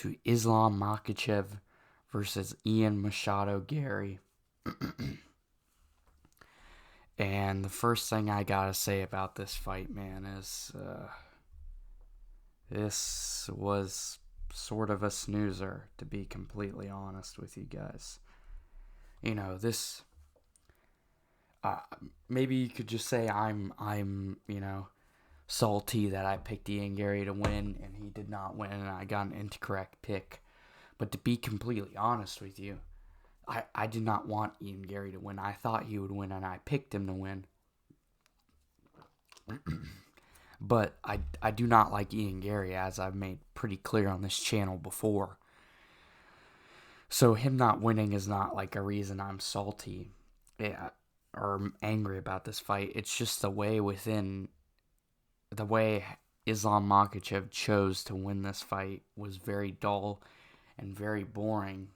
to Islam Makhachev versus Ian Garry. And the first thing I gotta say about this fight, man, is this was sort of a snoozer, to be completely honest with you guys. You know, this. Maybe you could just say I'm salty that I picked Ian Garry to win and he did not win and I got an incorrect pick. But to be completely honest with you, I did not want Ian Garry to win. I thought he would win and I picked him to win. But I do not like Ian Garry, as I've made pretty clear on this channel before. So him not winning is not like a reason I'm salty or angry about this fight. It's just the way Islam Makhachev chose to win this fight was very dull and very boring.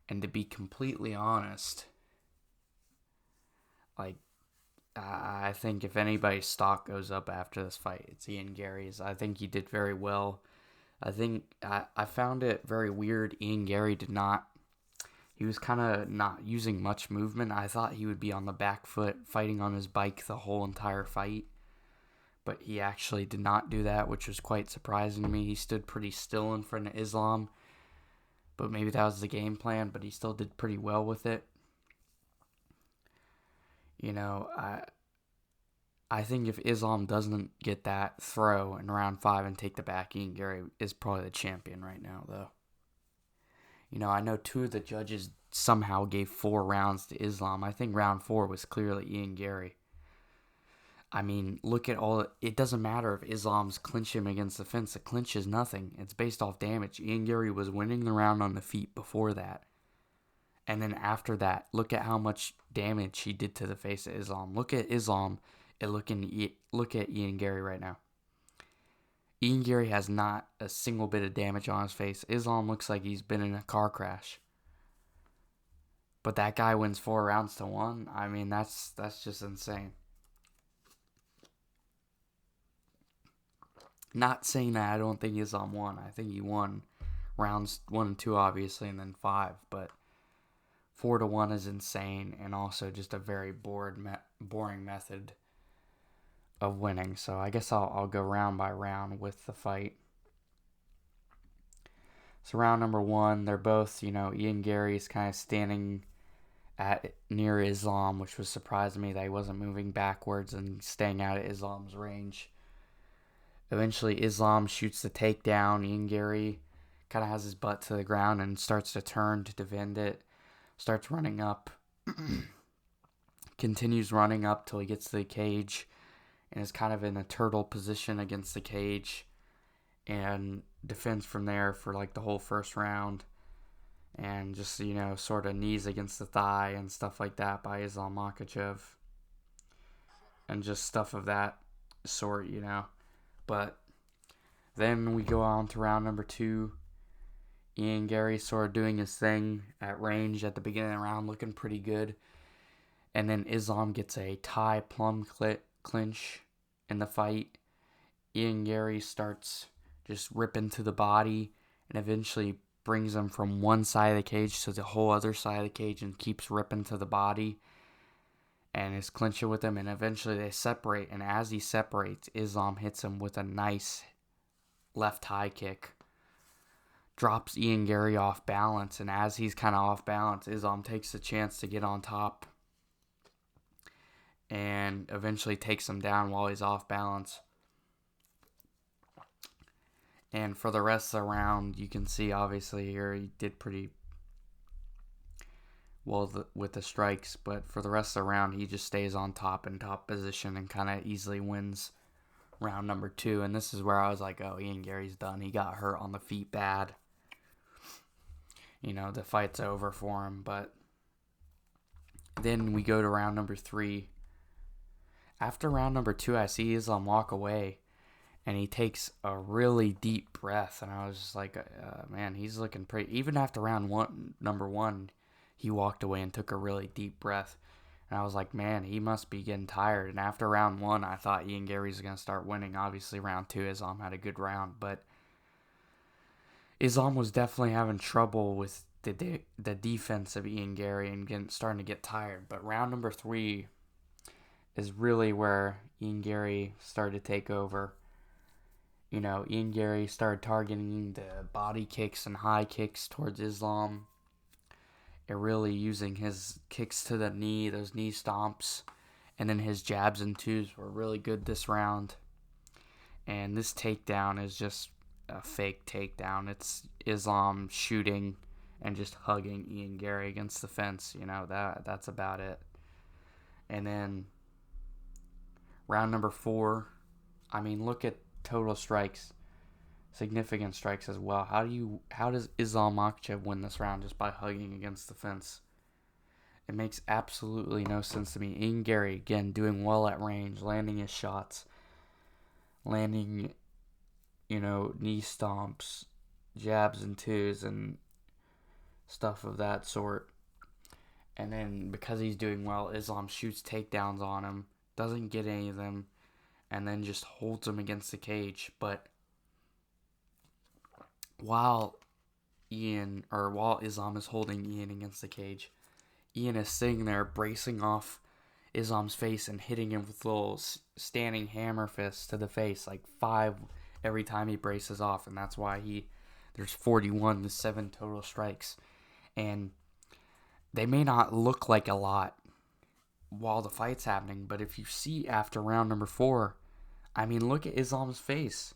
And to be completely honest, I think if anybody's stock goes up after this fight, it's Ian Garry's. I think he did very well. I found it very weird. Ian Garry he was kind of not using much movement. I thought he would be on the back foot fighting on his bike the whole entire fight. But he actually did not do that, which was quite surprising to me. He stood pretty still in front of Islam. But maybe that was the game plan, but he still did pretty well with it. I think if Islam doesn't get that throw in round 5 and take the back, Ian Garry is probably the champion right now, though. I know 2 of the judges somehow gave 4 rounds to Islam. I think round 4 was clearly Ian Garry. I mean, look at it doesn't matter if Islam's clinch him against the fence. The clinch is nothing. It's based off damage. Ian Garry was winning the round on the feet before that. And then after that, look at how much damage he did to the face of Islam. Look at Islam and look at Ian Garry right now. Ian Garry has not a single bit of damage on his face. Islam looks like he's been in a car crash. But that guy wins 4 rounds to 1. I mean, that's just insane. Not saying that I don't think Islam won. I think he won rounds 1 and 2, obviously, and then 5. But 4 to 1 is insane, and also just a very boring method of winning. So I guess I'll go round by round with the fight. So round number 1, they're both, Ian Garry's kind of standing near Islam, which was surprising me that he wasn't moving backwards and staying out of Islam's range. Eventually, Islam shoots the takedown. Ian Garry kind of has his butt to the ground and starts to turn to defend it. Starts running up. Continues running up till he gets to the cage. And is kind of in a turtle position against the cage. And defends from there for like the whole first round. And just, sort of knees against the thigh and stuff like that by Islam Makhachev. And just stuff of that sort, But then we go on to round number 2. Ian Garry sort of doing his thing at range at the beginning of the round, looking pretty good. And then Islam gets a tie plum clinch in the fight. Ian Garry starts just ripping to the body and eventually brings him from one side of the cage to the whole other side of the cage and keeps ripping to the body. And is clinching with him, and eventually they separate. And as he separates, Islam hits him with a nice left high kick. Drops Ian Garry off balance, and as he's kind of off balance, Islam takes the chance to get on top. And eventually takes him down while he's off balance. And for the rest of the round, you can see obviously here he did pretty well with the strikes, but for the rest of the round, he just stays on top in top position and kind of easily wins round number 2. And this is where I was like, oh, Ian Garry's done. He got hurt on the feet bad. The fight's over for him. But then we go to round number 3. After round number 2, I see Islam walk away, and he takes a really deep breath. And I was just like, man, he's looking pretty. Even after number 1, he walked away and took a really deep breath. And I was like, man, he must be getting tired. And after round 1, I thought Ian Garry was going to start winning. Obviously, round 2, Islam had a good round. But Islam was definitely having trouble with the defense of Ian Garry and starting to get tired. But round number 3 is really where Ian Garry started to take over. Ian Garry started targeting the body kicks and high kicks towards Islam, and really using his kicks to the knee, those knee stomps, and then his jabs and twos were really good this round. And this takedown is just a fake takedown. It's Islam shooting and just hugging Ian Garry against the fence. That's about it. And then round number 4, look at total strikes, significant strikes as well. How does Islam Makhachev win this round just by hugging against the fence? It makes absolutely no sense to me. Ian Garry, again, doing well at range, landing his shots, landing, knee stomps, jabs and twos, and stuff of that sort. And then because he's doing well, Islam shoots takedowns on him, doesn't get any of them, and then just holds him against the cage. But while Islam is holding Ian against the cage, Ian is sitting there bracing off Islam's face and hitting him with little standing hammer fists to the face, like 5 every time he braces off, and that's why there's 41 to 7 total strikes. And they may not look like a lot while the fight's happening, but if you see after round number 4, look at Islam's face.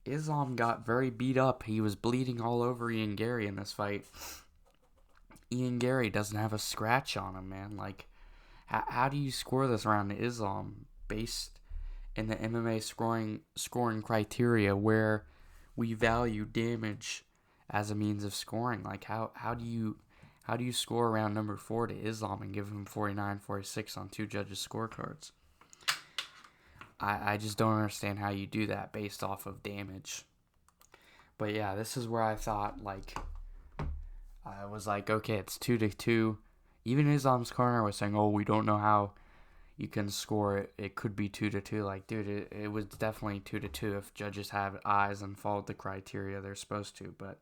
Islam got very beat up. He was bleeding all over Ian Garry in this fight. Ian Garry doesn't have a scratch on him, man. Like, how do you score this round to Islam based in the MMA scoring criteria where we value damage as a means of scoring? Like, how do you score round number 4 to Islam and give him 49-46 on 2 judges' scorecards? I just don't understand how you do that based off of damage. But yeah, this is where I thought, I was like, okay, it's 2-2. Even Islam's corner was saying, oh, we don't know how you can score it. It could be 2-2. Like, dude, it was definitely 2-2 if judges have eyes and followed the criteria they're supposed to. But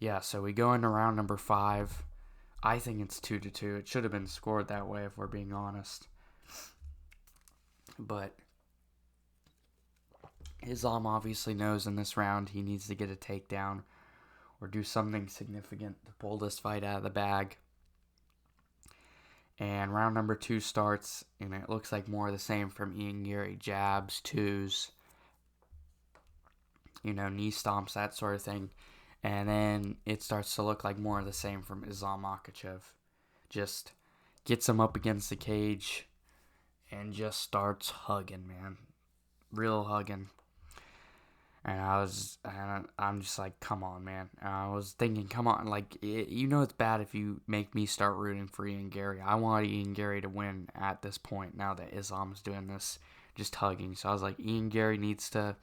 yeah, so we go into round number 5. I think it's 2-2. It should have been scored that way if we're being honest. But Islam obviously knows in this round he needs to get a takedown or do something significant to pull this fight out of the bag. And round number 2 starts, and it looks like more of the same from Ian Garry. Jabs, twos, knee stomps, that sort of thing. And then it starts to look like more of the same from Islam Makhachev. Just gets him up against the cage and just starts hugging, man. Real hugging. And I'm just like, come on, man. And I was thinking, come on, it's bad if you make me start rooting for Ian Garry. I want Ian Garry to win at this point now that Islam's doing this, just hugging. So I was like, Ian Garry needs to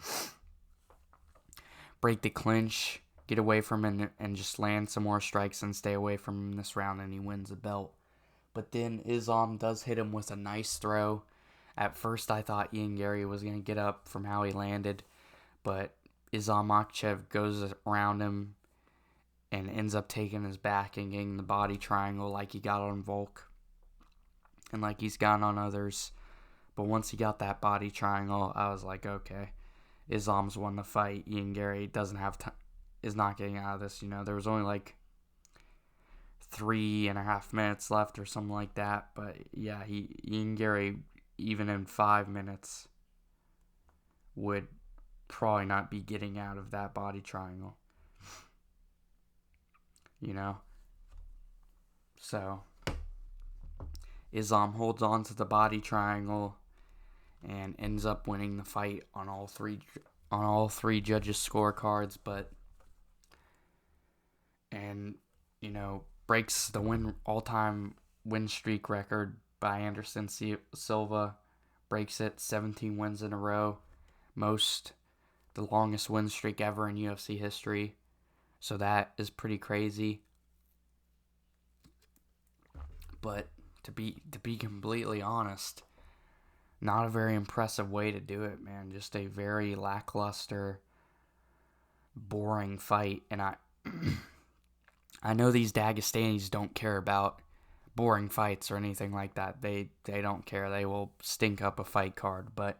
break the clinch, get away from him, and just land some more strikes and stay away from him this round, and he wins the belt. But then Islam does hit him with a nice throw. At first, I thought Ian Garry was going to get up from how he landed, but Islam Makhachev goes around him and ends up taking his back and getting the body triangle like he got on Volk and like he's gotten on others. But once he got that body triangle, I was like, okay, Islam's won the fight. Ian Garry is not getting out of this. There was only 3.5 minutes left or something like that. But yeah, Ian Garry, even in 5 minutes, would probably not be getting out of that body triangle. So Islam holds on to the body triangle and ends up winning the fight on all three judges' scorecards, breaks the all-time win streak record by Anderson Silva, breaks it, 17 wins in a row, the longest win streak ever in UFC history. So that is pretty crazy. But to be completely honest, not a very impressive way to do it, man. Just a very lackluster boring fight, and I know these Dagestanis don't care about boring fights or anything like that. They don't care. They will stink up a fight card, but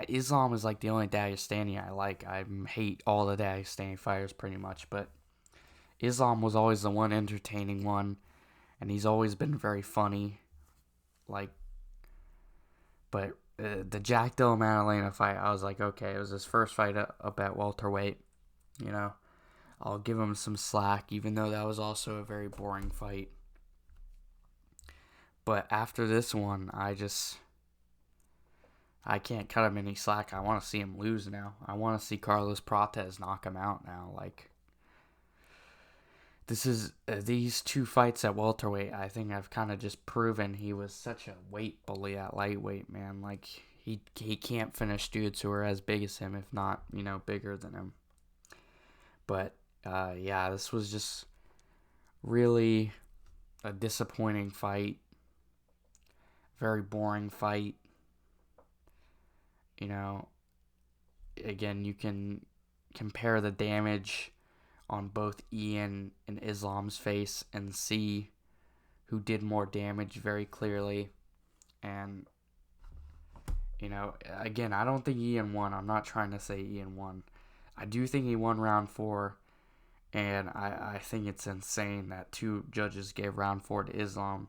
Islam is like the only Dagestani I like. I hate all the Dagestani fighters pretty much, but Islam was always the one entertaining one, and he's always been very funny. Like, but the Jack Della Maddalena fight, I was like, okay, it was his first fight up at welterweight. You know, I'll give him some slack, even though that was also a very boring fight. But after this one, I can't cut him any slack. I want to see him lose now. I want to see Carlos Prates knock him out now. Like, this is these two fights at welterweight. I think I've kind of just proven he was such a weight bully at lightweight, man. Like, he can't finish dudes who are as big as him, if not, bigger than him. But yeah, this was just really a disappointing fight. Very boring fight. Again, you can compare the damage on both Ian and Islam's face and see who did more damage very clearly. And, again, I don't think Ian won. I'm not trying to say Ian won. I do think he won round 4. And I think it's insane that 2 judges gave round 4 to Islam.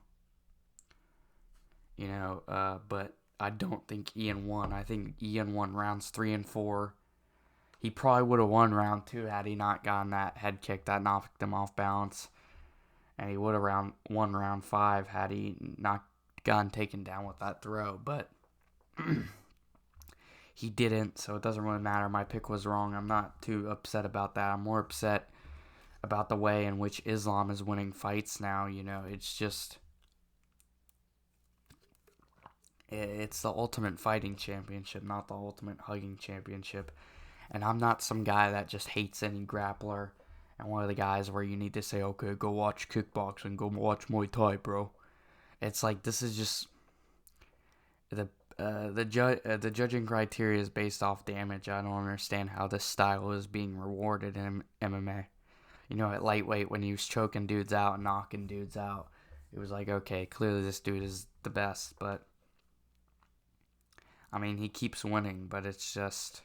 But I don't think Ian won. I think Ian won rounds 3 and 4. He probably would have won round 2 had he not gotten that head kick that knocked him off balance. And he would have won round 5 had he not gotten taken down with that throw. But he didn't, so it doesn't really matter. My pick was wrong. I'm not too upset about that. I'm more upset about the way in which Islam is winning fights now. It's just... It's the Ultimate Fighting Championship, not the Ultimate Hugging Championship. And I'm not some guy that just hates any grappler. And one of the guys where you need to say, okay, go watch kickboxing, go watch Muay Thai, bro. It's like, this is just... The judging criteria is based off damage. I don't understand how this style is being rewarded in MMA. At lightweight, when he was choking dudes out and knocking dudes out, it was like, okay, clearly this dude is the best, but... I mean, he keeps winning, but it's just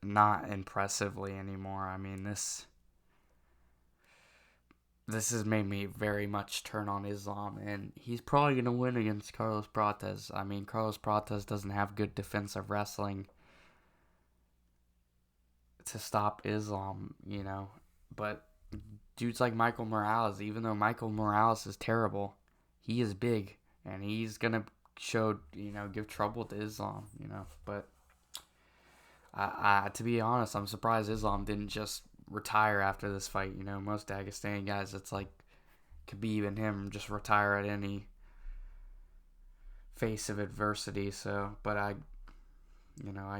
not impressively anymore. I mean, this has made me very much turn on Islam, and he's probably going to win against Carlos Prates. I mean, Carlos Prates doesn't have good defensive wrestling to stop Islam, But dudes like Michael Morales, even though Michael Morales is terrible, he is big, and he's going to give trouble to Islam, But to be honest, I'm surprised Islam didn't just retire after this fight. Most Dagestani guys, it's like Khabib and him just retire at any face of adversity. So, but I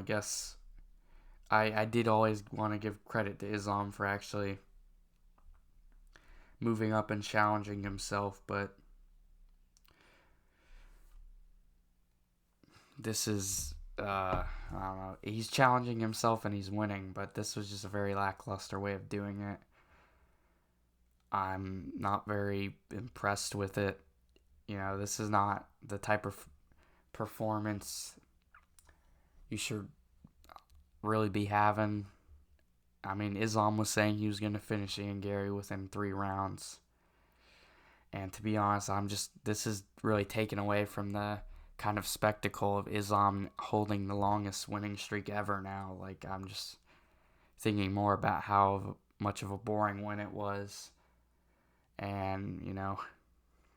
guess I did always want to give credit to Islam for actually moving up and challenging himself, but this is, I don't know, he's challenging himself and he's winning, but this was just a very lackluster way of doing it. I'm not very impressed with it. This is not the type of performance you should really be having. I mean, Islam was saying he was going to finish Ian Garry within 3 rounds. And to be honest, this is really taken away from the kind of spectacle of Islam holding the longest winning streak ever now. Like, I'm just thinking more about how much of a boring win it was. And,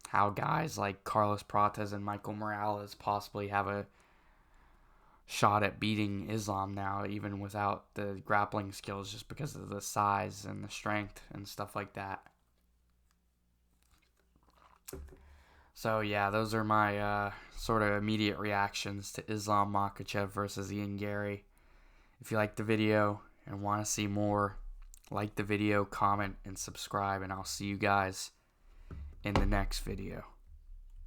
how guys like Carlos Prates and Michael Morales possibly have a shot at beating Islam now, even without the grappling skills, just because of the size and the strength and stuff like that. So yeah, those are my sort of immediate reactions to Islam Makhachev versus Ian Garry. If you liked the video and want to see more, like the video, comment, and subscribe, and I'll see you guys in the next video.